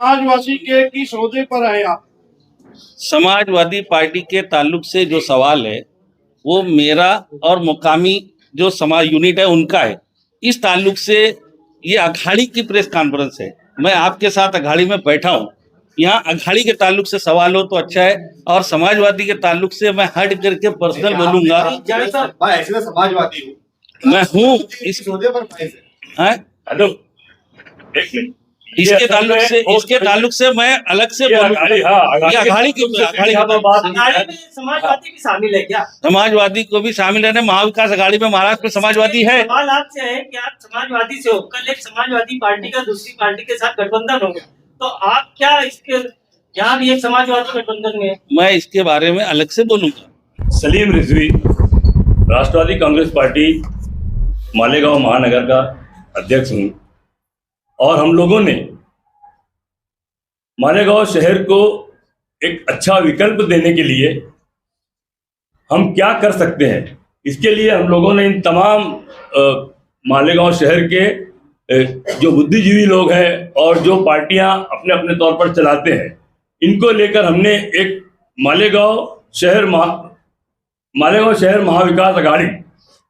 समाजवादी के किस ओहदे पर है आप? समाजवादी पार्टी के ताल्लुक से जो सवाल है वो मेरा और मुकामी जो समाज यूनिट है उनका है। इस ताल्लुक से ये अघाड़ी की प्रेस कॉन्फ्रेंस है। मैं आपके साथ अघाड़ी में बैठा हूँ, यहाँ अघाड़ी के ताल्लुक से सवाल हो तो अच्छा है, और समाजवादी के ताल्लुक से मैं हट करके पर्सनल बोलूंगा। ऐसे समाजवादी हूँ मैं हूँ इस ओहदे पर हैं? हेलो, एक मिनट। इसके ताल्लुक से मैं अलग से बोलूंगा। ये अघाड़ी में समाजवादी भी शामिल है क्या? समाजवादी को भी शामिल है। महाविकास अघाड़ी में महाराष्ट्र में समाजवादी है। सवाल आपसे है कि आप समाजवादी से हो, कल एक समाजवादी पार्टी का दूसरी पार्टी के साथ गठबंधन होगा, तो आप क्या इसके यहाँ भी एक समाजवादी गठबंधन में? मैं इसके बारे में अलग से बोलूंगा। सलीम रिजवी, राष्ट्रवादी कांग्रेस पार्टी मालेगांव महानगर का अध्यक्ष हूँ, और हम लोगों ने मालेगांव शहर को एक अच्छा विकल्प देने के लिए हम क्या कर सकते हैं, इसके लिए हम लोगों ने इन तमाम मालेगांव शहर के जो बुद्धिजीवी लोग हैं और जो पार्टियां अपने अपने तौर पर चलाते हैं, इनको लेकर हमने एक मालेगांव शहर महाविकास अघाड़ी,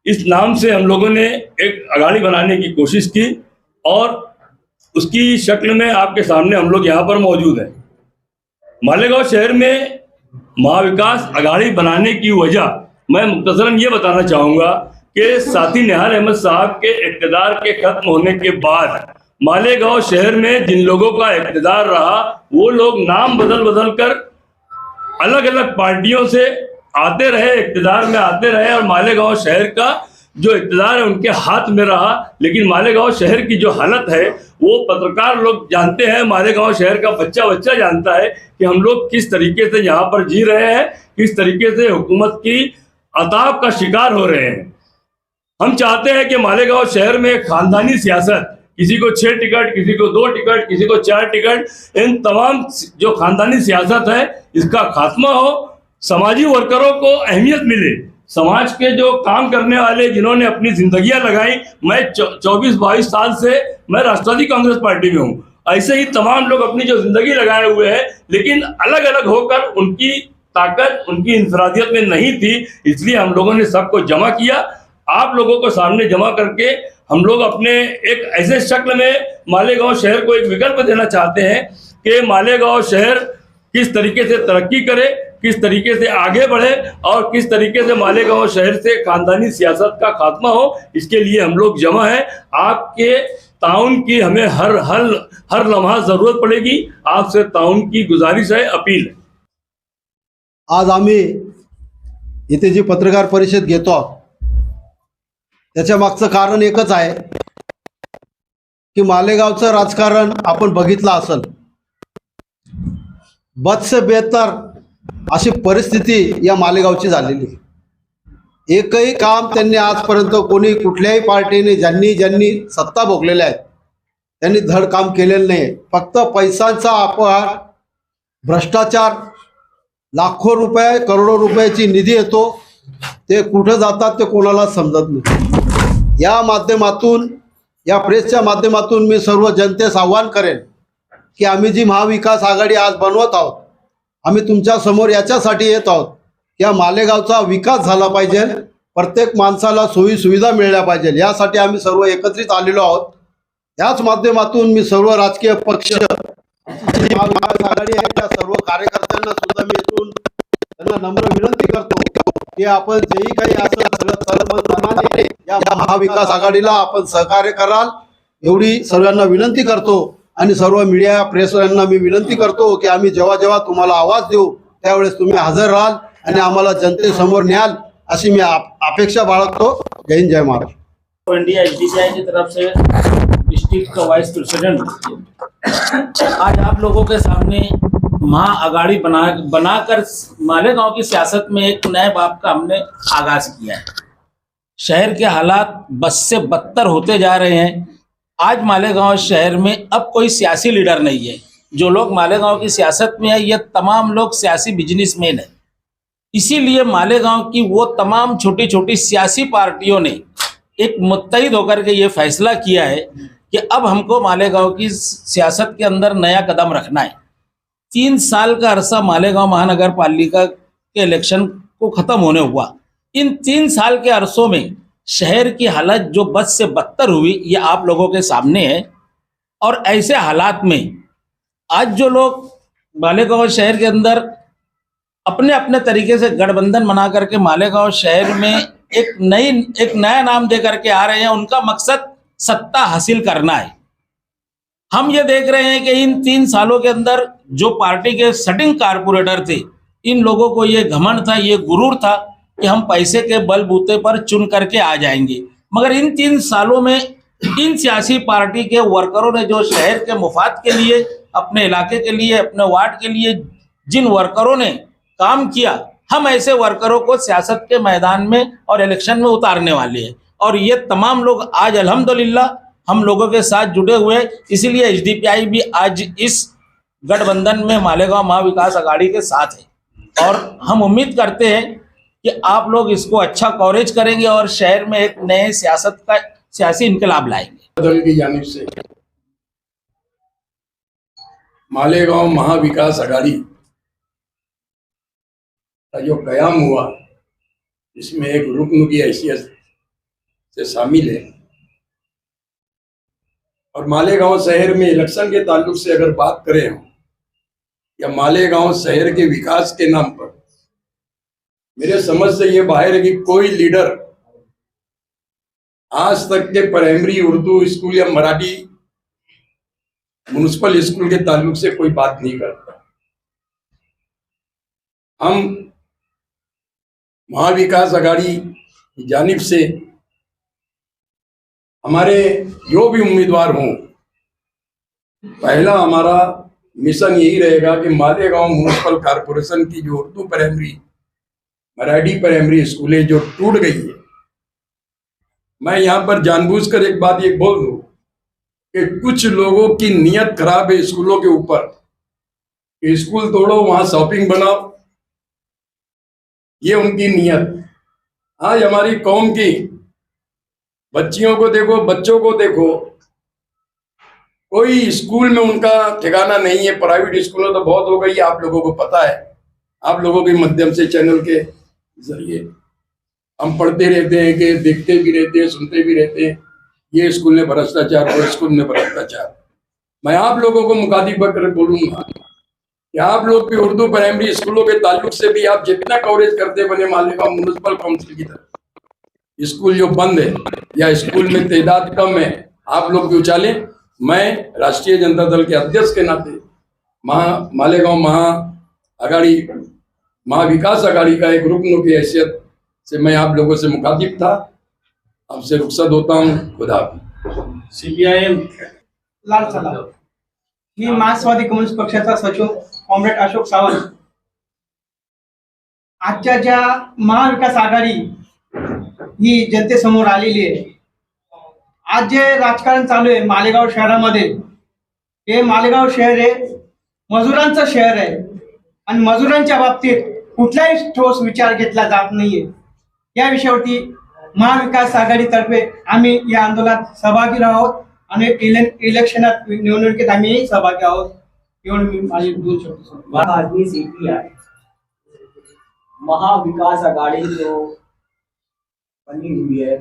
इस नाम से हम लोगों ने एक अघाड़ी बनाने की कोशिश की, और उसकी शक्ल में आपके सामने हम लोग यहाँ पर मौजूद हैं। मालेगांव शहर में महाविकास अघाड़ी बनाने की वजह मैं मुख्तसरन ये बताना चाहूँगा कि साथी निहाल अहमद साहब के इक़्तिदार के खत्म होने के बाद मालेगांव शहर में जिन लोगों का इक़्तिदार रहा, वो लोग नाम बदल कर अलग अलग पार्टियों से आते रहे, इक़्तिदार में आते रहे, और मालेगांव शहर का जो इक़्तिदार है उनके हाथ में रहा। लेकिन मालेगांव शहर की जो हालत है वो पत्रकार लोग जानते हैं, मालेगांव शहर का बच्चा जानता है कि हम लोग किस तरीके से यहाँ पर जी रहे हैं, किस तरीके से हुकूमत की अताब का शिकार हो रहे हैं। हम चाहते हैं कि मालेगांव शहर में खानदानी सियासत, किसी को 6 टिकट, किसी को 2 टिकट, किसी को 4 टिकट, इन तमाम जो खानदानी सियासत है इसका खात्मा हो, समाजी वर्करों को अहमियत मिले। समाज के जो काम करने वाले जिन्होंने अपनी जिंदगियां लगाई, मैं 24-22 साल से मैं राष्ट्रवादी कांग्रेस पार्टी में हूँ, ऐसे ही तमाम लोग अपनी जो जिंदगी लगाए हुए हैं, लेकिन अलग अलग होकर उनकी ताकत उनकी इंफरादियत में नहीं थी, इसलिए हम लोगों ने सबको जमा किया। आप लोगों को सामने जमा करके हम लोग अपने एक ऐसे शक्ल में मालेगांव शहर को एक विकल्प देना चाहते हैं कि मालेगांव शहर किस तरीके से तरक्की करे, किस तरीके से आगे बढ़े, और किस तरीके से मालेगांव शहर से खानदानी सियासत का खात्मा हो, इसके लिए हम लोग जमा हैं। आपके ताउन की हमें हर लम्हा जरूरत पड़ेगी। आपसे ताउन की गुजारिश है, अपील है। आज आम्ही इथे जी पत्रकार परिषद घेतो आहोत त्याच्या मागचं कारण एकच आहे की मालेगावचं राजकारण आपण बघितलं असेल, बद से बेहतर अशी परिस्थिती या मालेगावची झालेली आहे। एकही काम त्यांनी आजपर्यंत कोणी कुठल्याही पार्टीने ज्यांनी सत्ता भोगलेल्या आहेत त्यांनी धड काम केलेलं नाही। फक्त पैशांचा अपहार, भ्रष्टाचार, लाखो रुपये करोडो रुपयाची निधी येतो, ते कुठं जातात ते कोणाला समजत नाही। या माध्यमातून, या प्रेसच्या माध्यमातून मी सर्व जनतेस आव्हान करेन की आम्ही जी महाविकास आघाडी आज बनवत आहोत, आम्ही तुमच्या समोर याच्यासाठी येत आहोत की या मालेगावचा विकास झाला पाहिजे, प्रत्येक माणसाला सोयी सुविधा मिळाल्या पाहिजे, यासाठी आम्ही सर्व एकत्रित आलेलो आहोत। याच माध्यमातून मी सर्व राजकीय पक्ष, महाविकास आघाडी आहे त्या सर्व कार्यकर्त्यांना सुद्धा मी इथून त्यांना नम्र विनंती करतो की आपण जेही काही असं सगळं तळमळपणाने या महाविकास आघाडीला आपण सहकार्य कराल, एवढी सर्वांना विनंती करतो। आणि सर्व मीडिया प्रेसवाल्यांना मी विनंती करतो की आम्ही जेव्हा जेव्हा तुम्हाला आवाज देऊ त्यावेळेस तुम्ही हजर राहाल आणि आम्हाला जनतेसमोर न्याल, अशी मी अपेक्षा बाळगतो। जय हिंद, जय महाराष्ट्र। इंडिया एचडीसीआई की तरफ से डिस्ट्रिक्ट का वाइस प्रेसिडेंट आज आप लोगों के सामने महाअघाड़ी बनाकर मालेगांव की सियासत में एक नए बाब का हमने आगाज किया है। शहर के हालात बद से बदतर होते जा रहे हैं। आज मालेगांव शहर में अब कोई सियासी लीडर नहीं है। जो लोग मालेगांव की सियासत में है ये तमाम लोग सियासी बिजनेसमैन है। इसीलिए मालेगांव की वो तमाम छोटी छोटी सियासी पार्टियों ने एक मुत्तहिद होकर के ये फैसला किया है कि अब हमको मालेगांव की सियासत के अंदर नया कदम रखना है। 3 साल का अरसा मालेगांव महानगर पालिका के इलेक्शन को खत्म होने हुआ। इन 3 साल के अरसों में शहर की हालत जो बद से बदतर हुई, ये आप लोगों के सामने है। और ऐसे हालात में आज जो लोग मालेगांव शहर के अंदर अपने अपने तरीके से गठबंधन बना करके मालेगांव शहर में एक नया नाम दे करके आ रहे हैं, उनका मकसद सत्ता हासिल करना है। हम ये देख रहे हैं कि इन 3 सालों के अंदर जो पार्टी के सिटिंग कारपोरेटर थे, इन लोगों को ये घमंड था, ये गुरूर था कि हम पैसे के बलबूते पर चुन करके आ जाएंगे। मगर इन 3 सालों में इन सियासी पार्टी के वर्करों ने जो शहर के मुफाद के लिए, अपने इलाके के लिए, अपने वार्ड के लिए जिन वर्करों ने काम किया, हम ऐसे वर्करों को सियासत के मैदान में और इलेक्शन में उतारने वाले हैं। और ये तमाम लोग आज अल्हम्दुलिल्लाह हम लोगों के साथ जुड़े हुए हैं। इसीलिए एसडीपीआई भी आज इस गठबंधन में मालेगांव महाविकास आघाड़ी के साथ है। और हम उम्मीद करते हैं कि आप लोग इसको अच्छा कवरेज करेंगे और शहर में एक नए सियासी इनकलाब लाएंगे। दल की जानिब से मालेगांव महाविकास आघाड़ी का जो कयाम हुआ, इसमें एक रुकन की हैसियत से शामिल है। और मालेगांव शहर में इलेक्शन के ताल्लुक से अगर बात करें हम, या मालेगांव शहर के विकास के नाम पर, मेरे समझ से ये बाहर है कि कोई लीडर आज तक के प्राइमरी उर्दू स्कूल या मराठी म्युनिसिपल स्कूल के ताल्लुक से कोई बात नहीं करता। हम महाविकास आघाड़ी की जानिब से हमारे जो भी उम्मीदवार हों, पहला हमारा मिशन यही रहेगा कि मालेगांव म्युनिसिपल कॉरपोरेशन की जो उर्दू प्राइमरी मराठी प्राइमरी स्कूलें जो टूट गई है, मैं यहाँ पर जानबूझकर एक बात ये बोल दूं कि कुछ लोगों की नीयत खराब है स्कूलों के ऊपर, स्कूल तोड़ो वहां शॉपिंग बनाओ, ये उनकी नीयत। आज हमारी कौम की बच्चियों को देखो, बच्चों को देखो, कोई स्कूल में उनका ठिकाना नहीं है। प्राइवेट स्कूलों तो बहुत हो गई, आप लोगों को पता है। आप लोगों के माध्यम से चैनल के जरिए हम पढ़ते रहते हैं, कि देखते भी रहते हैं, सुनते भी रहते हैं, ये स्कूल में भ्रष्टाचार और स्कूल में भ्रष्टाचार। मैं आप लोगों को मुखातिब कर बोलूंगा कि आप लोग भी उर्दू प्राइमरी स्कूलों के ताल्लुक से भी आप जितना कवरेज करते बने मालेगांव म्युनिसिपल काउंसिल की तरफ, स्कूल जो बंद है या स्कूल में तादाद कम है, आप लोग भी उछालें। मैं राष्ट्रीय जनता दल के अध्यक्ष के नाते मालेगांव महाविकास आघाड़ी का एक रुकन की हैसियत से मैं आप लोगों से मुखातिब था। आपसे रुखसत होता हूँ। खुदा हाफिज। CPIM लाल सलाम। मी मार्क्सवादी कम्युनिस्ट पक्षाचा सचिव कॉम्रेड अशोक सावंत। आजच्या ज्या महाविकास आघाडी ही जनतेसमोर आलेली आहे, आज जे राजकारण चालू आहे मालेगाव शहरामध्ये, हे मालेगाव शहर हे मजुरांचं शहर आहे आणि मजुरांच्या बाबतीत कुठलाही ठोस विचार घेतला जात नाहीये। या विषयावरती महाविकास आघाडीतर्फे आम्ही या आंदोलनात सहभागी आहोत आणि इलेक्शनात निवडणुकीत आम्ही सहभागी आहोत। एवढं मी माझे 2 शब्द सांगतो। आदमी CPI महाविकास आघाड़ी जो बनी हुई है,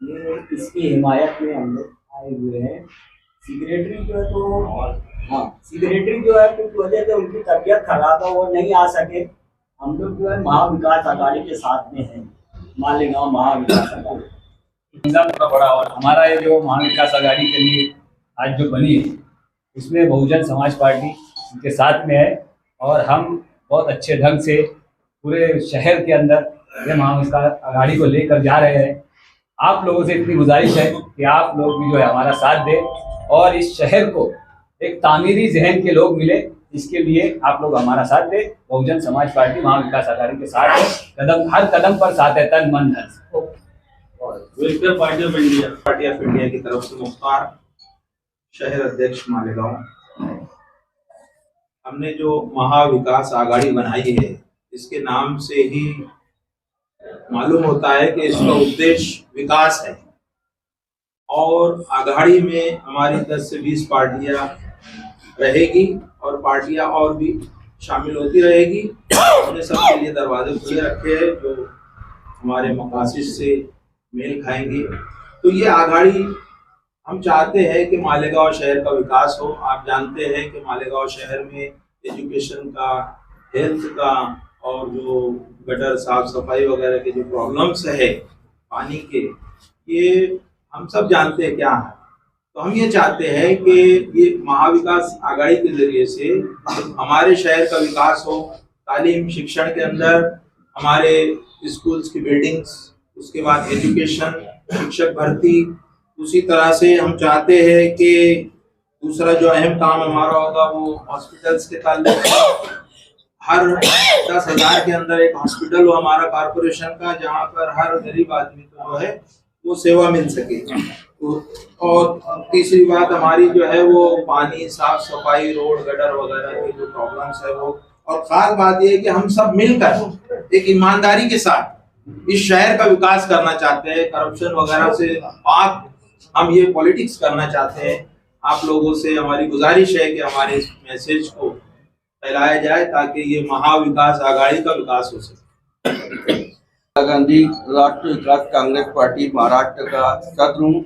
ये इसकी हिमायत में हम लोग आए हुए हैं। सेक्रेटरी जो है सेक्रेटरी जो है कुछ वजह से उनकी तबीयत खराब है, वो नहीं आ सके। हम लोग जो है महाविकास आघाड़ी के साथ में हैं, मालेगांव महाविकास आघाड़ी बड़ा। और हमारा ये जो महाविकास आघाड़ी के लिए आज जो बनी है, इसमें बहुजन समाज पार्टी उनके साथ में है और हम बहुत अच्छे ढंग से पूरे शहर के अंदर ये महाविकास आघाड़ी को लेकर जा रहे हैं। आप लोगों से इतनी गुजारिश है कि आप लोग भी जो है हमारा साथ दें और इस शहर को एक तामीरी जहन के लोग मिले, इसके लिए आप लोग हमारा साथ दें। बहुजन समाज पार्टी महाविकास आघाड़ी के साथ है, हर कदम पर साथ है, तन मन धन से। वेलफेयर पार्टी ऑफ इंडिया की तरफ से मुख्तार, शहर अध्यक्ष मालेगांव। हमने जो महाविकास आघाड़ी बनाई है, इसके नाम से ही मालूम होता है कि इसका उद्देश्य विकास है और अघाड़ी में हमारी 10 से 20 पार्टियां रहेगी और पार्टियां और भी शामिल होती रहेगी। हमने सबके लिए दरवाजे खुले रखे हैं जो हमारे मकासद से मेल खाएंगे। तो ये अघाड़ी हम चाहते हैं कि मालेगांव शहर का विकास हो। आप जानते हैं कि मालेगांव शहर में एजुकेशन का, हेल्थ का और जो गटर साफ सफाई वगैरह के जो प्रॉब्लम्स है पानी के, ये हम सब जानते हैं क्या है। तो हम ये चाहते हैं कि ये महाविकास आघाड़ी के जरिए से हमारे शहर का विकास हो। तालीम शिक्षण के अंदर हमारे स्कूल्स की बिल्डिंग्स, उसके बाद एजुकेशन, शिक्षक भर्ती, उसी तरह से हम चाहते हैं कि दूसरा जो अहम काम हमारा होगा वो हॉस्पिटल्स के ताल्लुक से हर 10,000 के अंदर एक हॉस्पिटल हो हमारा कॉर्पोरेशन का, जहाँ पर हर गरीब आदमी को जो है वो सेवा मिल सके। और तीसरी बात हमारी जो है वो पानी, साफ सफाई, रोड, गटर वगैरह की जो प्रॉब्लम्स है वो। और खास बात ये है कि हम सब मिलकर एक ईमानदारी के साथ इस शहर का विकास करना चाहते हैं। करप्शन वगैरह से पाक हम ये पॉलिटिक्स करना चाहते हैं। आप लोगों से हमारी गुजारिश है कि हमारे इस मैसेज को फैलाया जाए ताकि ये महाविकास आघाड़ी का विकास हो सके। इंदिरा गांधी राष्ट्रीय विकास कांग्रेस पार्टी महाराष्ट्र का सदस्य हूँ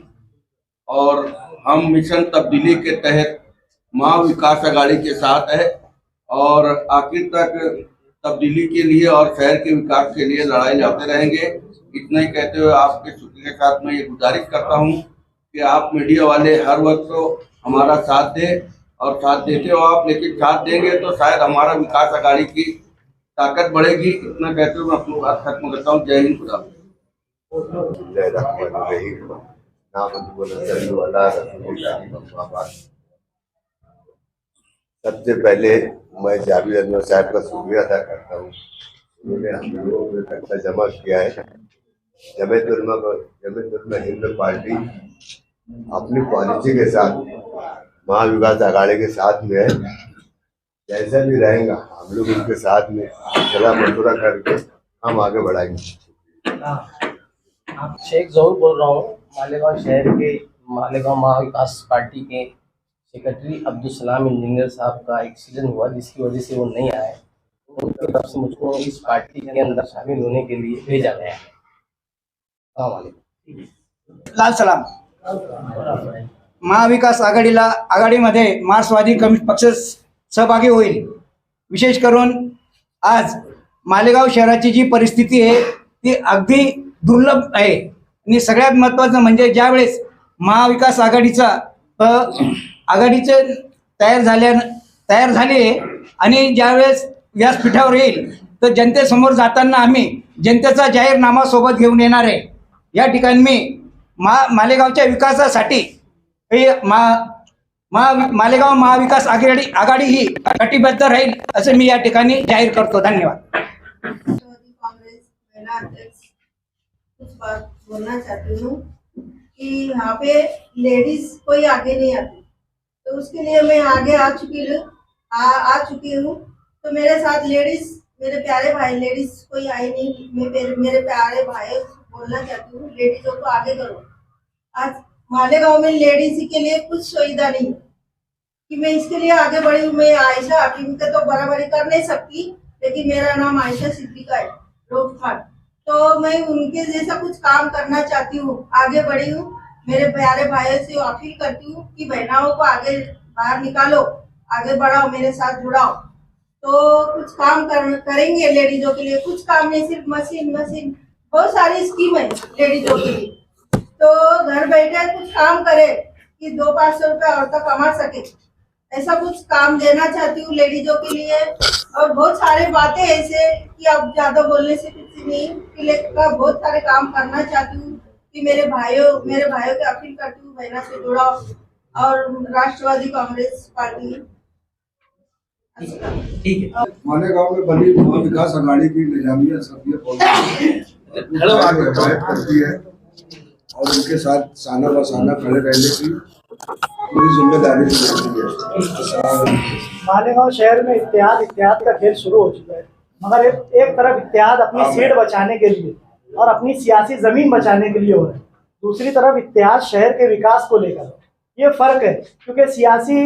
और हम मिशन तब्दीली के तहत महाविकास आघाड़ी के साथ है और आखिर तक तब्दीली के लिए और शहर के विकास के लिए लड़ाई लड़ते रहेंगे। इतना ही कहते हुए आपके शुक्र के साथ मैं ये गुजारिश करता हूँ कि आप मीडिया वाले हर वक्त तो हमारा साथ दें और साथ देते हो आप, लेकिन साथ देंगे तो शायद हमारा विकास आघाड़ी की ताकत बढ़ेगी। इतना कहते हुए मैं अपनी बात खत्म करता हूँ। जय हिंद, खुदा। सबसे पहले मैं जावेद अनवर साहब का शुक्रिया अदा करता हूँ। उन्होंने हम लोगों को पैसा जमा किया है। जमीयत उलमा हिंद पार्टी अपनी पॉलिसी के साथ महाविकास आघाड़ी के साथ में है। जैसा भी रहेगा हम लोग उनके साथ में सलाह मशवरा करके हम आगे बढ़ाएंगे। आप शेख जहूर बोल रहा हूँ, मालेगांव शहर के मालेगांव महाविकास पार्टी के सेक्रेटरी अब्दुल सलाम इंजीनियर साहब का एक्सीडेंट हुआ जिसकी वजह से वो नहीं आए। उनकी तरफ से मुझको इस पार्टी के अंदर शामिल होने के लिए भेजा गया है। लाल सलाम। महाविकास आघाडीमध्ये मार्क्सवादी कम्युनिस्ट पक्ष सहभागी होईल। विशेष करून आज मालेगाव शहराची जी परिस्थिती आहे ती अगदी दुर्लभ आहे आणि सगळ्यात महत्त्वाचं म्हणजे ज्यावेळेस महाविकास आघाडीचे तयार झाले आणि ज्यावेळेस व्यासपीठावर येईल तर जनतेसमोर जाताना आम्ही जनतेचा जाहीरनामा सोबत घेऊन येणार आहे। या ठिकाणी मी मालेगावच्या विकासासाठी मालेगाव महाविकास आघाडी ही कटिबद्ध राहील असे मी या ठिकाणी जाहीर करतो। धन्यवाद। कांग्रेस महिला अध्यक्ष कुछ बात बोलना चाहती हूँ कि यहाँ पे लेडीज कोई आगे नहीं आती, तो उसके लिए मैं आगे आ चुकी हूँ। तो मेरे साथ लेडीज, मेरे प्यारे भाई, लेडीज कोई आई नहीं। मैं मेरे प्यारे भाई बोलना चाहती हूँ लेडीजों को आगे करो। आज मालेगांव में लेडीज के लिए कुछ सुविधा नहीं कि मैं इसके लिए आगे बढ़ी हूँ। मैं आयशा हकीम के तो बराबरी कर नहीं सकती, लेकिन मेरा नाम आयशा सिद्दीका है, रोफ खान। तो मैं उनके जैसा कुछ काम करना चाहती हूँ, आगे बढ़ी हूँ। मेरे प्यारे भाइयों से अपील करती हूँ कि बहनाओं को आगे बाहर निकालो, आगे बढ़ाओ, मेरे साथ जुड़ाओ। तो कुछ काम करेंगे लेडीजों के लिए। कुछ काम नहीं, सिर्फ मशीन बहुत सारी स्कीम है लेडीजों के लिए। तो घर बैठे कुछ काम करे कि 200-500 रुपया औरतें कमा सके, ऐसा कुछ काम देना चाहती हूँ लेडीजों के लिए। और बहुत सारे बातें ऐसे कि अब ज्यादा बोलने से कुछ नहीं, लेकिन बहुत सारे काम करना चाहती हूँ कि मेरे भाइयों की अपील करती हूँ बहना से जुड़ाओ और राष्ट्रवादी कांग्रेस पार्टी। मालेगांव में बनी महाविकास आघाड़ी की निजामिया करती है और उनके साथ साना बसाना खड़े रहने की पूरी जिम्मेदारी लेती है। मालेगांव शहर में इत्तेहाद का खेल शुरू हो चुका है, मगर एक तरफ इत्तेहाद अपनी सीट बचाने के लिए और अपनी सियासी जमीन बचाने के लिए हो रहा है। दूसरी तरफ इतिहाद शहर के विकास को लेकर। ये फर्क है, क्योंकि सियासी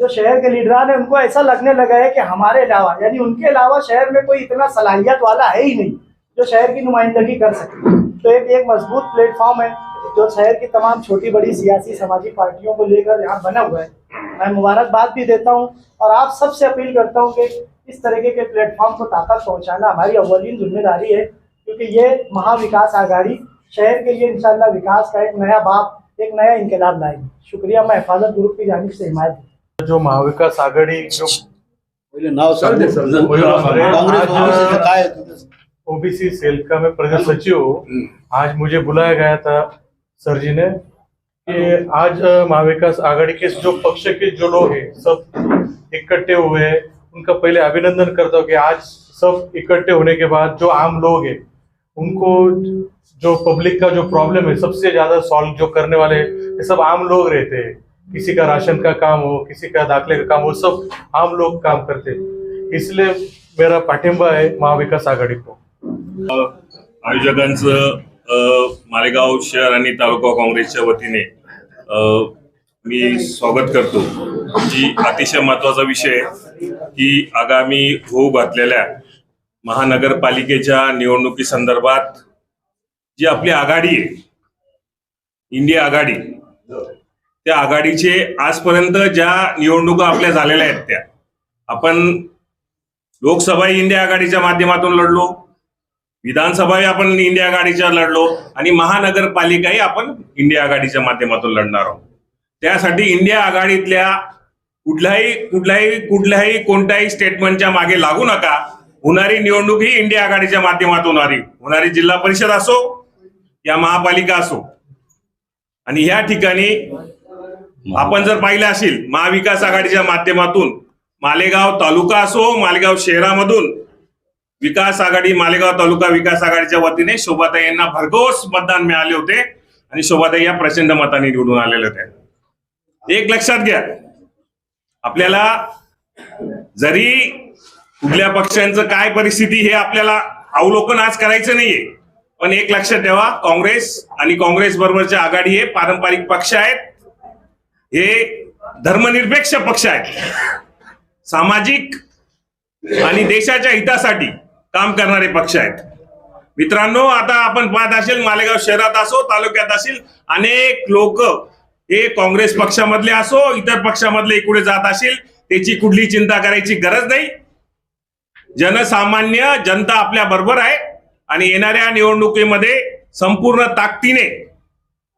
जो शहर के लीडरान है उनको ऐसा लगने लगा है कि हमारे अलावा यानी उनके अलावा शहर में कोई इतना सलाहियत वाला है ही नहीं जो शहर की नुमाइंदगी कर सके। तो एक मजबूत प्लेटफॉर्म है जो शहर की तमाम छोटी बड़ी सियासी समाजी पार्टियों को लेकर यहाँ बना हुआ है। मैं मुबारकबाद भी देता हूँ और आप सबसे अपील करता हूँ कि इस तरीके के प्लेटफॉर्म को ताकत पहुँचाना हमारी अव्वलीन जिम्मेदारी है, क्योंकि ये महाविकास आघाड़ी शहर के लिए इंशाल्लाह विकास का एक नया बाप, एक नया इनकलाब लाएगी। शुक्रिया। मैं हिफाजत ग्रुप की जानिब से हिमायत जो महाविकास आघाड़ी जो ओबीसी सेल का मैं प्रदेश सचिव हूँ। आज मुझे बुलाया गया था सर जी ने कि आज महाविकास आघाड़ी के जो पक्ष के जो लोग हैं सब इकट्ठे हुए हैं, उनका पहले अभिनंदन करता हूँ कि आज सब इकट्ठे होने के बाद जो आम लोग हैं उनको जो पब्लिक का जो प्रॉब्लम है सबसे ज्यादा सॉल्व जो करने वाले ये सब आम लोग रहते हैं। किसी का राशन का काम हो, किसी का दाखले का काम हो, सब आम लोग काम करते हैं। इसलिए मेरा पाठिंबा आहे महाविकास आघाडी को। आयोजकांचं मालेगाव शहर आणि तालुका काँग्रेसच्या वतीने मी स्वागत करतो की अतिशय महत्त्वाचा विषय की आगामी होऊ घातलेल्या महानगरपालिकेच्या निवडणुकी संदर्भात जी आपली आघाडी आहे, इंडिया आघाडी, त्या आघाडीचे आजपर्यंत ज्या निवडणुका आपल्या झालेल्या आहेत त्या आपण लोकसभा इंडिया आघाडीच्या माध्यमातून लढलो, विधानसभाही आपण इंडिया आघाडीच्या लढलो आणि महानगरपालिकाही आपण इंडिया आघाडीच्या माध्यमातून लढणार आहोत। त्यासाठी इंडिया आघाडीतल्या कुठल्याही कोणत्याही स्टेटमेंटच्या मागे लागू नका। होणारी निवडणूक ही इंडिया आघाडीच्या माध्यमातून होणारी जिल्हा परिषद असो या महापालिका असो। आणि या ठिकाणी आपण जर पाहिलं असेल महाविकास आघाडीच्या माध्यमातून मालेगाव तालुका असो, मालेगाव शहरामधून विकास आघाडी, मालेगाव तालुका विकास आघाडीच्या वतीने शोभाताई यांना भरघोस मतदान मिळाले होते आणि शोभाताई या प्रचंड मताने निवडून आलेल्या होत्या। एक लक्षात घ्या, आपल्याला जरी कुठल्या पक्षांचं काय परिस्थिती हे आपल्याला अवलोकन आज करायचं नाहीये, पण एक लक्षात ठेवा, काँग्रेस आणि काँग्रेस बरोबरच्या आघाडी हे पारंपरिक पक्ष आहेत, हे धर्मनिरपेक्ष पक्ष आहेत, सामाजिक आणि देशाच्या हितासाठी काम करणारे पक्ष आहेत। मित्रांनो, आता आपण पाहत असेल मालेगाव शहरात असो, तालुक्यात असेल, अनेक लोक हे काँग्रेस पक्षामधले असो, इतर पक्षामधले इकडे जात असेल, त्याची कुठली चिंता करायची गरज नाही। जनसामान्य जनता आपल्या बरोबर आहे आणि येणाऱ्या निवडणुकीमध्ये संपूर्ण ताकदीने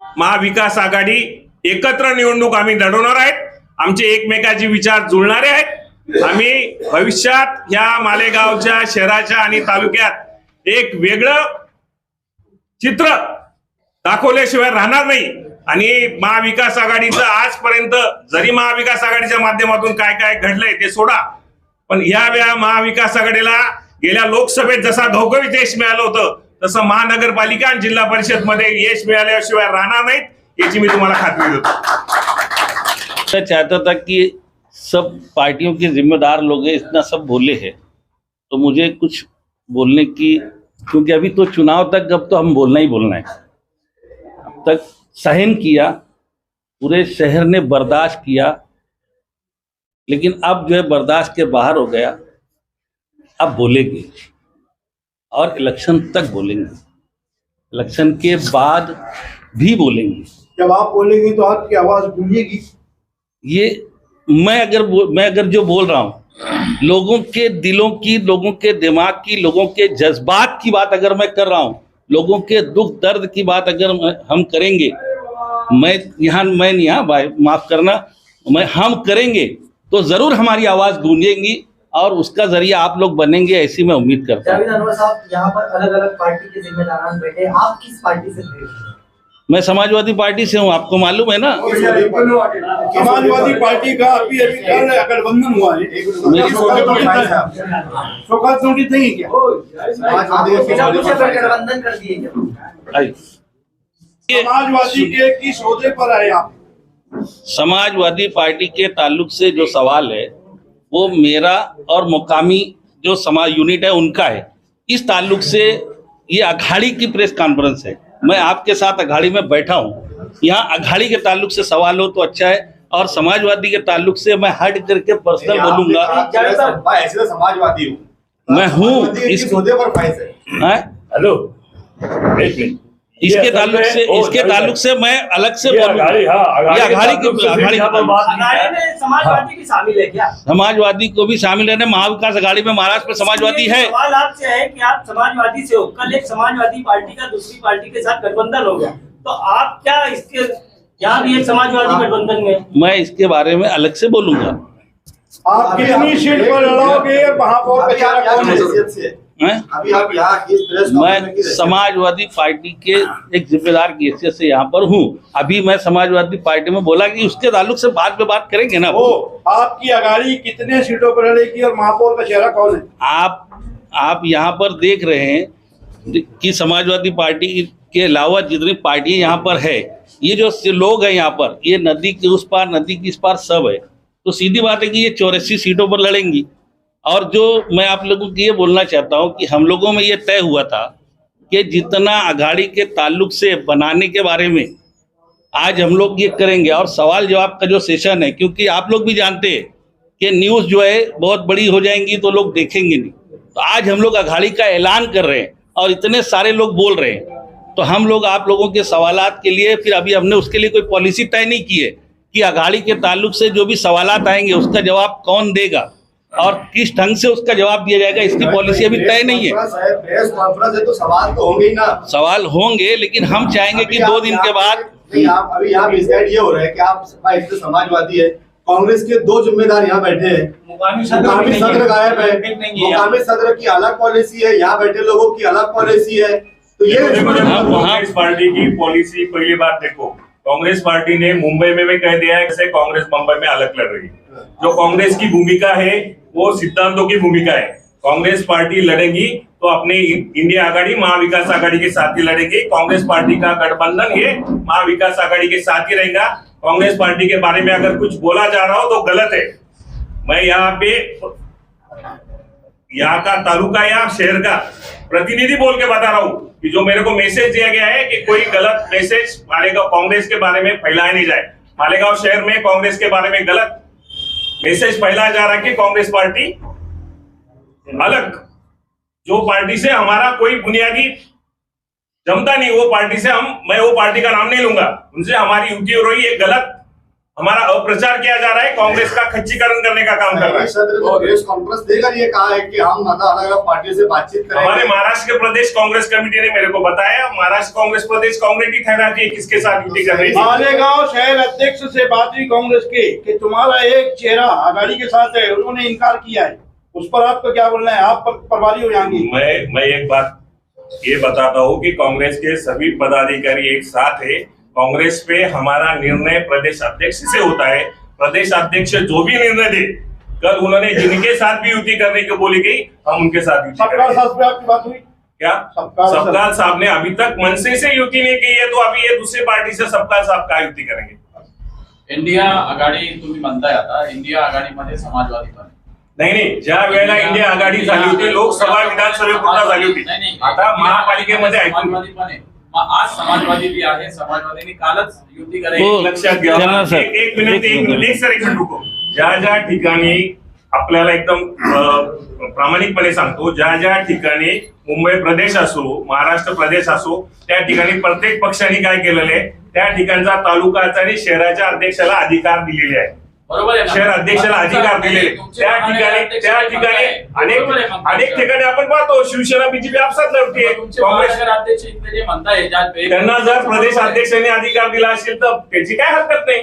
महाविकास आघाडी एकत्र निवडणूक आम्ही लढवणार आहेत। आमचे एकमेकाचे विचार जुळणारे आहेत। आम्ही भविष्यात या मालेगावच्या शहराच्या आणि तालुक्यात एक वेगळं चित्र दाखवल्याशिवाय राहणार नाही। आणि महाविकास आघाडीचं आजपर्यंत जरी महाविकास आघाडीच्या माध्यमातून काय काय घडलंय ते सोडा, पण या वेळा महाविकास आघाडीला गेल्या लोकसभेत जसा घवघवीत यश मिळालं होतं तसं महानगरपालिका आणि जिल्हा परिषद मध्ये यश मिळाल्याशिवाय राहणार नाहीत, याची मी तुम्हाला खात्री देतो। मैं चाहता था कि सब पार्टियों के जिम्मेदार लोग हैं, इतना सब बोले हैं तो मुझे कुछ बोलने की, क्योंकि अभी तो चुनाव तक अब तो हम बोलना ही बोलना है। अब तक सहन किया, पूरे शहर ने बर्दाश्त किया, लेकिन अब जो है बर्दाश्त के बाहर हो गया। अब बोलेंगे और इलेक्शन तक बोलेंगे, इलेक्शन के बाद भी बोलेंगे। जब आप बोलेंगे तो आपकी आवाज गूंजेगी। ये मैं अगर जो बोल रहा हूँ लोगों के दिलों की, लोगों के दिमाग की, लोगों के जज्बात की बात अगर मैं कर रहा हूँ, लोगों के दुख दर्द की बात अगर हम करेंगे, मैं नहीं, हाँ भाई माफ करना, हम करेंगे तो जरूर हमारी आवाज गूंजेगी और उसका जरिया आप लोग बनेंगे, ऐसी मैं उम्मीद करता हूँ। जावेद अनवर साहब, यहाँ पर अलग अलग पार्टी के जिम्मेदार बैठे, आप किस पार्टी से थे? मैं समाजवादी पार्टी से हूँ, आपको मालूम है ना। समाजवादी पार्टी का अभी कल गठबंधन हुआ है, शौकत नोटिस नहीं क्या? गठबंधन कर दिए क्या? समाजवादी के किस ओहदे पर आए आप? समाजवादी पार्टी के ताल्लुक से जो सवाल है वो मेरा और मुकामी जो समाज यूनिट है उनका है। इस ताल्लुक से ये अखाड़ी की प्रेस कॉन्फ्रेंस है, मैं आपके साथ अघाड़ी में बैठा हूँ। यहाँ अघाड़ी के ताल्लुक से सवाल हो तो अच्छा है, और समाजवादी के ताल्लुक से मैं हट करके पर्सनल बोलूंगा। ऐसे तो समाजवादी हूँ, मैं हूँ इस हेलो, एक मिनट, इसके ताल्लुक से मैं अलग से बोलूंगा। ये अघाड़ी में समाजवादी भी शामिल है क्या? समाजवादी को भी शामिल है। महाविकास अघाड़ी में महाराष्ट्र में समाजवादी है। सवाल आपसे है कि आप समाजवादी से हो, कल एक समाजवादी पार्टी का दूसरी पार्टी के साथ गठबंधन हो गया, तो आप क्या इसके यहाँ भी एक समाजवादी गठबंधन में? मैं इसके बारे में अलग से बोलूंगा। आप कितनी सीट पर लड़ोगे, महापौर का चेहरा कौन है? अभी आप यहाँ इस प्रेस मैं समाजवादी पार्टी के एक जिम्मेदार की हैसियत से यहाँ पर हूँ। अभी मैं समाजवादी पार्टी में बोला कि उसके ताल्लुक से बाद में बात करेंगे ना। वो आपकी अघाड़ी कितने सीटों पर लड़ेगी और महापौर का चेहरा कौन है? आप यहाँ पर देख रहे हैं कि समाजवादी पार्टी के अलावा जितनी पार्टियां यहाँ पर है, ये जो लोग हैं यहाँ पर, ये नदी के उस पार नदी के इस पार सब है। तो सीधी बात है कि ये 84 सीटों पर लड़ेंगी। और जो मैं आप लोगों को ये बोलना चाहता हूँ कि हम लोगों में ये तय हुआ था कि जितना अघाड़ी के ताल्लुक से बनाने के बारे में आज हम लोग ये करेंगे। और सवाल जवाब का जो सेशन है, क्योंकि आप लोग भी जानते हैं कि न्यूज़ जो है बहुत बड़ी हो जाएंगी तो लोग देखेंगे नहीं। तो आज हम लोग अघाड़ी का ऐलान कर रहे हैं और इतने सारे लोग बोल रहे हैं, तो हम लोग आप लोगों के सवालात के लिए फिर अभी हमने उसके लिए कोई पॉलिसी तय नहीं की है कि अघाड़ी के ताल्लुक से जो भी सवालात आएंगे उसका जवाब कौन देगा और किस ढंग से उसका जवाब दिया जाएगा, इसकी पॉलिसी अभी तय नहीं है। प्रेस कॉन्फ्रेंस है तो सवाल तो होंगे ही ना। सवाल होंगे, लेकिन हम चाहेंगे कि 2 दिन के बाद अभी यहाँ मिसगाइड ये हो रहा है कि आप समाजवादी है, कांग्रेस के 2 जिम्मेदार यहाँ बैठे हैं, मुकामी सदर गायब है, मुकामी सदर की अलग पॉलिसी है, यहाँ बैठे लोगों की अलग पॉलिसी है। तो ये कांग्रेस पार्टी की पॉलिसी, पहली बात देखो, कांग्रेस पार्टी ने मुंबई में भी कह दिया है कि कांग्रेस मुंबई में अलग लड़ रही है। जो कांग्रेस की भूमिका है वो सिद्धांतों की भूमिका है। कांग्रेस पार्टी लड़ेगी तो अपने इंडिया आघाड़ी महाविकास आघाड़ी के साथ ही लड़ेगी। कांग्रेस पार्टी का गठबंधन ये महाविकास आघाड़ी के साथ ही रहेगा। कांग्रेस पार्टी के बारे में अगर कुछ बोला जा रहा हो तो गलत है। मैं यहाँ पे यहाँ का तालुका या शहर का प्रतिनिधि बोल के बता रहा हूँ कि जो मेरे को मैसेज दिया गया है कि कोई गलत मैसेज मालेगांव कांग्रेस के बारे में फैलाया नहीं जाए। मालेगांव शहर में कांग्रेस के बारे में गलत मैसेज फैलाया जा रहा है कि कांग्रेस पार्टी अलग, जो पार्टी से हमारा कोई बुनियादी जमता नहीं, वो पार्टी से मैं वो पार्टी का नाम नहीं लूंगा, उनसे हमारी युति हो रही है। गलत हमारा अप्रचार किया जा रहा है, कांग्रेस का खच्चीकरण करने का काम कर रहा है। प्रेस कॉन्फ्रेंस देकर ये कहा है कि हम अलग अलग पार्टी से बातचीत करेंगे। हमारे महाराष्ट्र के प्रदेश कांग्रेस कमेटी ने मेरे को बताया, महाराष्ट्र कांग्रेस प्रदेश कांग्रेस की ठहराती है किसके साथ युति कर रही है। मालेगांव शहर अध्यक्ष से बात हुई कांग्रेस के कि तुम्हारा एक चेहरा अघाड़ी के साथ है, उन्होंने इनकार किया है, उस पर आपको क्या बोलना है? आप प्रभारी हो यहाँ की। मैं एक बात ये बताता हूँ कि कांग्रेस के सभी पदाधिकारी एक साथ है। कांग्रेस पे हमारा निर्णय प्रदेश अध्यक्ष से होता है। प्रदेश अध्यक्ष जो भी निर्णय दे, कल उन्होंने जिनके साथ भी युति करने को बोली गई, हम उनके साथ युति करेंगे। आपकी बात हुई क्या? सबकाल साहब ने अभी तक मनसे से युति नहीं की है, तो अभी ये दूसरी पार्टी से सबकाल साहब का युति करेंगे। इंडिया आघाडी तुम्ही म्हणताय आता, इंडिया आघाडीमध्ये समाजवादी पण नाही, ज्या वेळेला इंडिया आघाडी झाली होती, लोकसभा विधानसभेपुरता झाली होती, आता महापालिकेमध्ये समाजवादी पण आहे। आज समाजवादी भी आहे, समाजवादीने कालच युती करायची लक्षात घ्या। एक मिनिट रुको। ज्या ठिकाणी आपल्याला एकदम प्रामाणिकपणे सांगतो, ज्या ठिकाणी मुंबई प्रदेश असो, महाराष्ट्र प्रदेश असो, त्या ठिकाणी प्रत्येक पक्षाने काय केलेलं आहे, त्या ठिकाणचा तालुकाचा आणि शहराच्या अध्यक्षाला अधिकार दिलेले आहे। बरोबर आहे, शहर अध्यक्षाला अधिकार दिलेले। त्या ठिकाणी अनेक ठिकाणी आपण पाहतो शिवसेना बीजेपी आपसात लढते, काँग्रेस अध्यक्ष इथे जे म्हणताय त्यांना जर प्रदेश अध्यक्षांनी अधिकार दिला असेल तर त्याची काय हरकत नाही।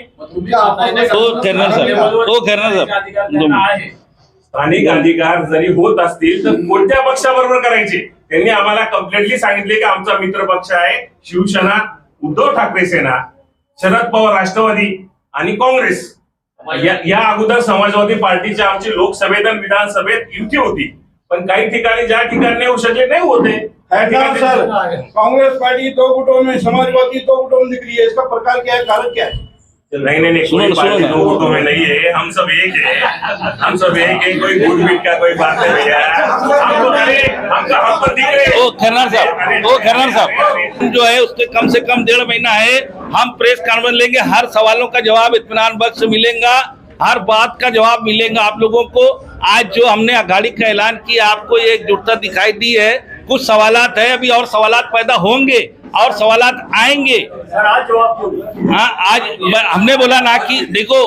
स्थानिक अधिकार जरी होत असतील तर कोणत्या पक्षाबरोबर करायचे? त्यांनी आम्हाला कम्प्लिटली सांगितले की आमचा मित्र पक्ष आहे शिवसेना, उद्धव ठाकरे सेना, शरद पवार राष्ट्रवादी आणि काँग्रेस। या अगोदर समाजवादी पार्टीच्या आमची लोकसभेत आणि विधानसभेत युती होती, पण काही ठिकाणी ज्या ठिकाणी होऊ शकले नाही होते। सर, कांग्रेस पार्टी 2 गुटों में, समाजवादी 2 गुटों में दिख रही है, इसका प्रकार क्या है, कारण क्या है? नहीं कोई पार्टी दो गुटों में नहीं है, हम सब एक है, हम सब एक है, कोई गुट पीट का कोई बात नहीं है। हम तो खन्ना साहब जो है उसके कम से कम 1.5 महीना है, हम प्रेस कॉन्फ्रेंस लेंगे, हर सवालों का जवाब इत्मीनान बख्श मिलेगा, हर बात का जवाब मिलेगा आप लोगों को। आज जो हमने अघाड़ी का ऐलान किया, आपको ये एकजुटता दिखाई दी है। कुछ सवालात है, अभी और सवालात पैदा होंगे और सवालात आएंगे। हाँ, आज हमने बोला ना कि देखो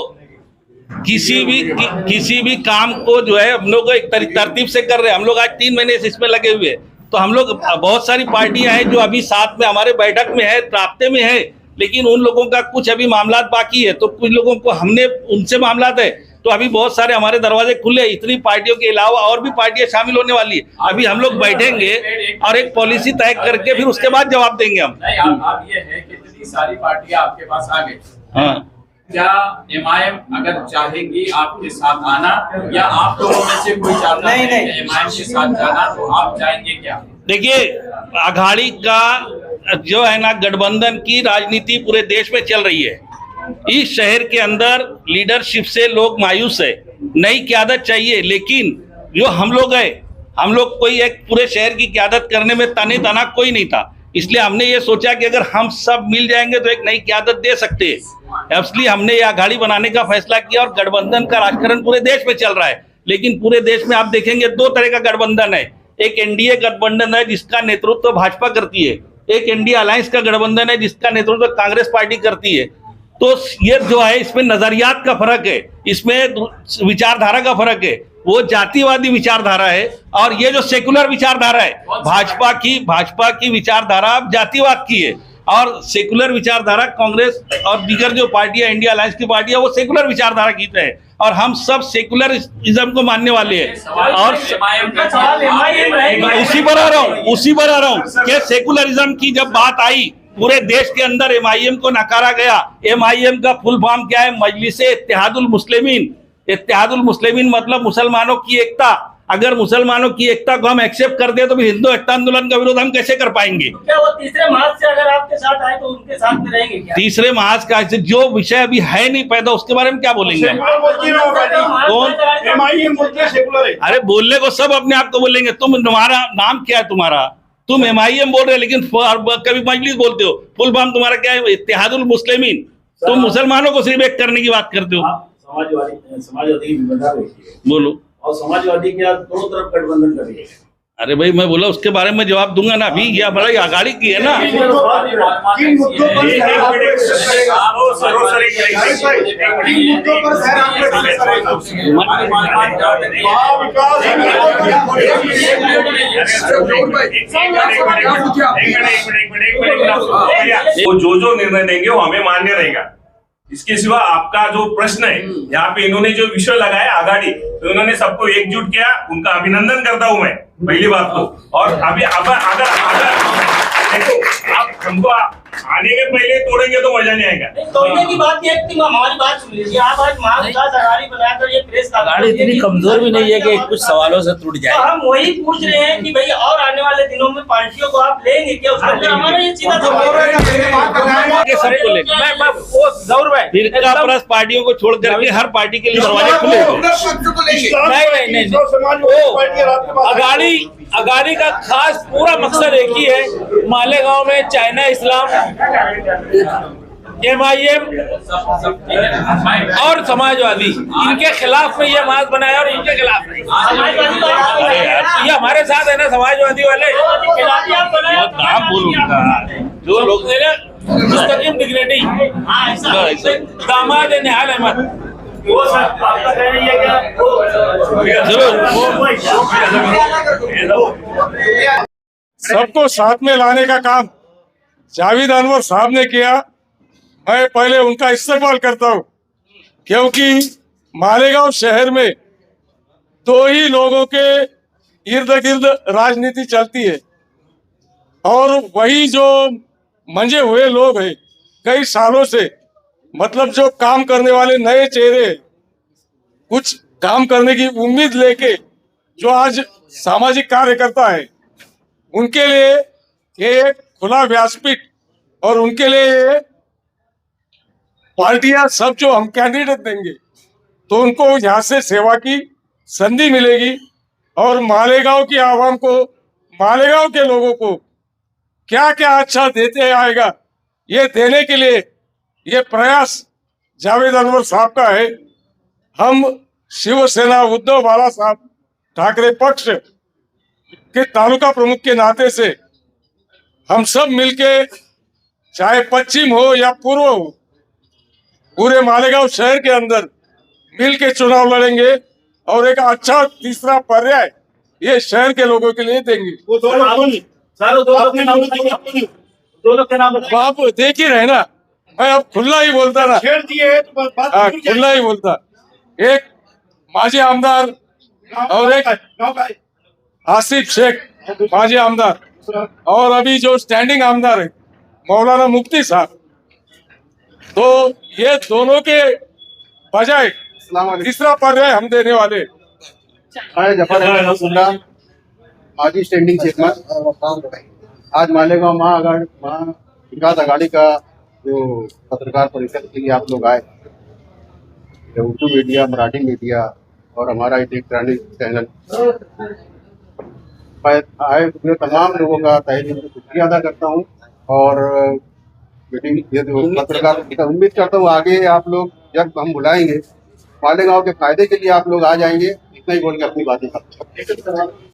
किसी भी काम को जो है हम लोग एक तरतीब से कर रहे हैं। हम लोग आज 3 महीने से इसमें लगे हुए, तो हम लोग बहुत सारी पार्टियां हैं जो अभी साथ में हमारे बैठक में है, राब्ते में है, लेकिन उन लोगों का कुछ अभी मामला बाकी है, तो कुछ लोगों को हमने उनसे मामला है, तो अभी बहुत सारे हमारे दरवाजे खुले। इतनी पार्टियों के अलावा और भी पार्टियां शामिल होने वाली है। अभी हम लोग बैठेंगे और एक पॉलिसी तय करके फिर उसके बाद जवाब देंगे हम। आप ये है कि इतनी सारी पार्टियां आपके पास आ गई, हाँ, क्या एमआईएम अगर चाहेगी आपके साथ आना, या आप लोगों में से कोई चाहता है एमआईएम के साथ जाना, तो आप जाएंगे क्या? देखिए, अघाड़ी का जो है ना गठबंधन की राजनीति पूरे देश में चल रही है। इस शहर के अंदर लीडरशिप से लोग मायूस है, नई क़यादत चाहिए, लेकिन जो हम लोग है, हम लोग कोई एक पूरे शहर की क़यादत करने में तने तना कोई नहीं था, इसलिए हमने ये सोचा कि अगर हम सब मिल जाएंगे तो एक नई क़यादत दे सकते हैं। इसलिए हमने ये अघाड़ी बनाने का फैसला किया और गठबंधन का राजकारण पूरे देश में चल रहा है। लेकिन पूरे देश में आप देखेंगे 2 तरह का गठबंधन है। एक एनडीए गठबंधन है जिसका नेतृत्व भाजपा करती है, एक इंडिया अलायंस का गठबंधन है जिसका नेतृत्व कांग्रेस पार्टी करती है। तो ये जो है इसमें नजरियात का फर्क है, इसमें विचारधारा का फर्क है। वो जातिवादी विचारधारा है और ये जो सेकुलर विचारधारा है, भाजपा की विचारधारा जातिवाद की है और सेकुलर विचारधारा कांग्रेस और दीगर जो पार्टियां इंडिया अलायंस की पार्टियां वो सेकुलर विचारधारा की है, और हम सब सेकुलरिज्म को मानने वाले हैं। और उसी पर आ रहा हूँ कि सेकुलरिज्म की जब बात आई पूरे देश के अंदर एमआईएम को नकारा गया। एमआईएम का फुल फॉर्म क्या है? मजलिसे इत्तेहादुल मुस्लिमीन। इत्तेहादुल मुस्लिमीन मतलब मुसलमानों की एकता। अगर मुसलमानों की एकता को हम एक्सेप्ट कर दे तो फिर हिंदू एकता आंदोलन का विरोध हम कैसे कर पाएंगे? क्या वो तीसरे महाज से अगर आपके साथ आए तो उनके साथ में रहेंगे क्या? तीसरे महाज का जो विषय अभी है नहीं पैदा, उसके बारे में क्या बोलेंगे? कौन? अरे बोलने को सब अपने आप को बोलेंगे। तुम्हारा नाम क्या है? तुम्हारा तुम एमआईएम बोल रहे हो लेकिन कभी मजलिस बोलते हो। फुल फॉर्म तुम्हारा क्या है? इत्तेहादुल मुस्लिमीन। तुम मुसलमानों को सिर्फ एक करने की बात करते हो। समाजवादी बोलो। और समाजवादी के दोनों तरफ गठबंधन कर रही है। अरे भाई मैं बोला उसके बारे में जवाब दूंगा ना। अभी यह बड़ा अघाड़ी की है ना। वो जो निर्णय देंगे वो हमें मान्य रहेगा। इसके सिवा आपका जो प्रश्न है, यहाँ पे इन्होंने जो विषय लगाया आघाड़ी, तो इन्होंने सबको एकजुट किया, उनका अभिनंदन करता हूं मैं पहली बात तो। और अभी अगर देखो आप हमको आने के पहले तोड़ेंगे तो मजा नहीं आएगा। तोड़ने की बात ये थी, हमारी बात सुन लीजिए। आप आज महाविकास अघाड़ी बनाकर ये प्रेस अघाड़ी इतनी कमजोर भी नहीं है कि कुछ सवालों से टूट जाए। तो हम वही पूछ रहे हैं कि भाई और आने वाले दिनों में पार्टियों को आप लेंगे क्या? उसके अंदर हमारा ये सीधा सबको लेंगे। फिरका परस्त पार्टियों को छोड़ करके हर पार्टी के लिए दरवाजे खुले हैं। नहीं, अघाड़ी का खास पूरा मकसद एक ही है। मालेगांव में चाइना इस्लाम, एमआईएम और समाजवादी, इनके खिलाफ में ये मार्च बनाया और इनके खिलाफ नहीं। ये हमारे साथ है ना समाजवादी वाले। नाम बोलूंगा जो लोग मुस्तकीम डिग्रेडी दामाद निहाल अहमद। वो सर आपका कहना ये क्या? सबको साथ में लाने का काम जावेद अनवर साहब ने किया। मैं पहले उनका इस्तेमाल करता हूं, क्योंकि मालेगांव शहर में 2 ही लोगों के इर्द गिर्द राजनीति चलती है, और वही जो मंजे हुए लोग हैं कई सालों से, मतलब जो काम करने वाले नए चेहरे, कुछ काम करने की उम्मीद लेके जो आज सामाजिक कार्यकर्ता है, उनके लिए ये एक खुला व्यासपीठ और उनके लिए पार्टियां सब जो हम कैंडिडेट देंगे तो उनको यहाँ से सेवा की संधि मिलेगी और मालेगांव की आवाम को, मालेगांव के लोगों को क्या क्या अच्छा देते आएगा, ये देने के लिए ये प्रयास जावेद अनवर साहब का है। हम शिवसेना उद्धव बाला साहब ठाकरे पक्ष के तालुका प्रमुख के नाते से हम सब मिलके, चाहे पश्चिम हो या पूर्व हो, पूरे मालेगांव शहर के अंदर मिलके चुनाव लड़ेंगे और एक अच्छा तीसरा पर्याय ये शहर के लोगों के लिए देंगे। दोनों के नाम आप देख ही रहे ना, मैं अब खुला ही बोलता ना, खुला ही बोलता। एक माजी आमदार और एक आसिफ शेख माजी आमदार, और अभी जो स्टैंडिंग आमदार है मौलाना मुफ्ती साहब, तो ये दोनों के बजाय तीसरा पर्याय हम देने वाले। जफर माजी स्टैंडिंग चेयरमैन, आज मालेगांव विकास आघाड़ी का जो पत्रकार परिषद के लिए आप लोग आए, उर्दू मीडिया, मराठी मीडिया और हमारा इलेक्ट्रॉनिक चैनल, मैं आए हुए तमाम लोगों का तहे दिल से शुक्रिया अदा करता हूँ। और मीटिंग ये जो पत्रकार उम्मीद करता हूँ आगे आप लोग जब हम बुलाएंगे मालेगांव के फायदे के लिए आप लोग आ जाएंगे। इतना ही बोल के अपनी बातें खत्म।